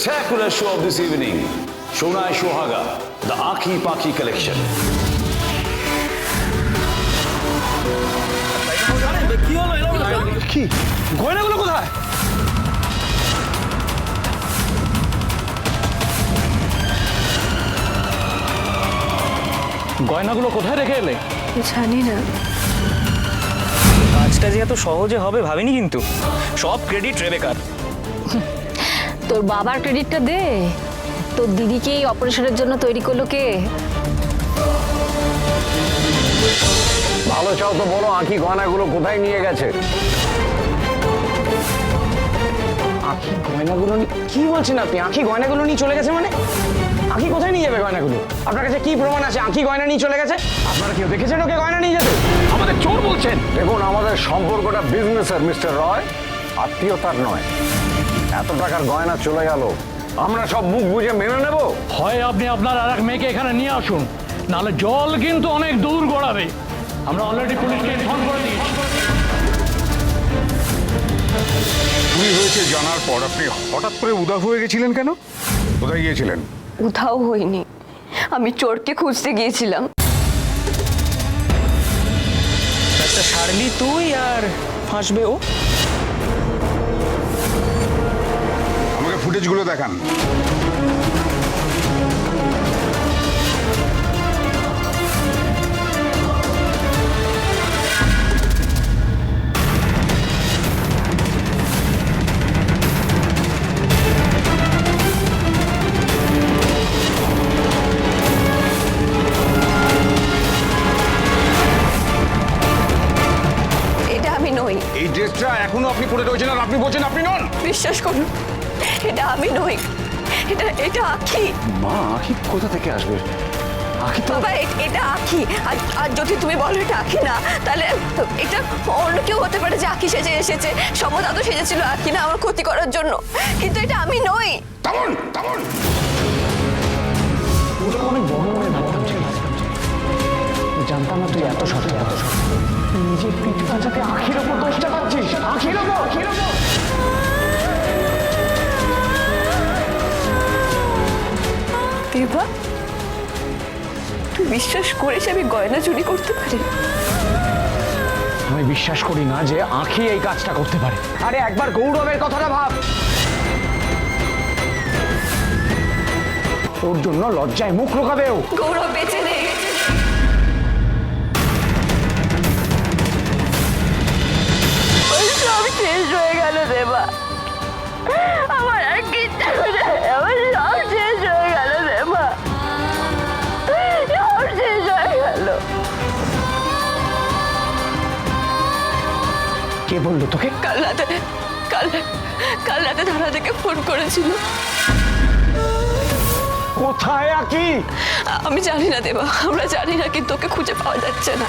spectacular show of this evening, Shonai Shohaga, the Akhi Pakhi collection. কি গয়নাগুলো কোথায়? গয়নাগুলো কোথায় রেখে এলে? জানি না। কাজটা যে এত সহজে হবে ভাবিনি, কিন্তু সব ক্রেডিট রেবেকার। তোর বাবার ক্রেডিটটা দে। তোর দিদিকে এই অপারেশনের জন্য তৈরি করলো কে? ভালো চাও তো বলো, আঁখি গয়নাগুলো কোথায় নিয়ে গেছে? আঁখি গয়নাগুলো কি বলছেন আপনি? আঁখি গয়নাগুলো নিয়ে চলে গেছে মানে? আঁখি কোথায় নিয়ে যাবে গয়নাগুলো? আপনার কাছে কি প্রমাণ আছে আঁখি গয়না নিয়ে চলে গেছে? আপনারা কেউ দেখেছেন ওকে গয়না নিয়ে যেতে? আমাদের চোর বলছেন? দেখুন, আমাদের সম্পর্কটা বিজনেসের মিস্টার রয়, আত্মীয়তার নয়। এত টাকার গয়না চলে গেল, আমরা সব মুখ বুঝে মেনে নেব? হয় আপনি আপনার আর এক মেয়েকে এখানে নিয়ে আসুন, নাহলে জল কিন্তু অনেক দূর গড়াবে। আমরা অলরেডি পুলিশকে ইনফর্ম করে দিয়েছি। চুরি হয়েছে জানার পর আপনি হঠাৎ করে উদাও হয়ে গেছিলেন কেন? কোথায় গিয়েছিলেন? উধাও হইনি, আমি চোরকে খুঁজতে গিয়েছিলাম। একটা সারলি তুই আর ফাঁসবে ও। আমাকে ফুটেজগুলো দেখান। এটা আমি নই। এই ড্রেসটা এখনো আপনি পরে রয়েছেন আর আপনি বলছেন আপনি নন? বিশ্বাস করুন, এটা আমি নই। এটা আঁখি। মা, আঁখি কোথা থেকে আসবে? আঁখি তো বাবা, এটা আঁখি। আর যদি তুমি বলো এটা আঁখি না, তাহলে এটা অন্য কেউ হতে পারে যে আঁখি সেজে এসেছে। সমদা তো সেজেছিল আঁখি না আমার ক্ষতি করার জন্য, কিন্তু এটা আমি নই। থামুন, থামুন। অনেক বড় মনে ভাবতাম, জানতাম না তুই এত সঠিক, এত সঠিক। নিজের পিঠ বাঁচাতে আঁখির ওপর দোষটা পাচ্ছিস। আঁখির ওপর। দেবা, তুই বিশ্বাস করিস আমি গয়না চুরি করতে পারি? আমি বিশ্বাস করি না যে আঁখি এই কাজটা করতে পারে। আরে একবার গৌরবের কথাটা ভাব। ওর জন্য লজ্জায় মুখ লুকাবে ও। গৌরব বেঁচে নেই। সব শেষ হয়ে গেল দেবা, আমার আর কিচ্ছু নেই। আমার সব শেষ হয়ে গেল দেবা, সব শেষ হয়ে গেল। কে বললো তোকে? কাল রাতে থানা থেকে ফোন করেছিল। কোথায় আঁখি? আমি জানি না দেবা, আমরা জানি না, কিন্তু ওকে খুঁজে পাওয়া যাচ্ছে না।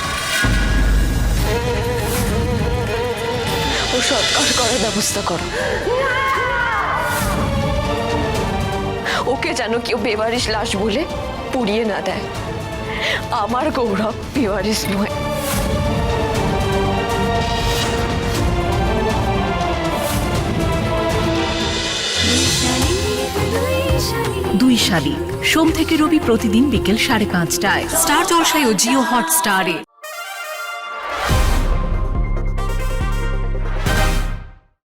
ও সৎকার করার ব্যবস্থা করো। ওকে যেন কেউ বেবারিশ লাশ বলে পুড়িয়ে না দেয়। আমার গৌরব বেবারিশ নয়। দুই শালি সোম থেকে রবি প্রতিদিন বিকেল 5:30টায় স্টার জলসায় ও জিও হটস্টারে।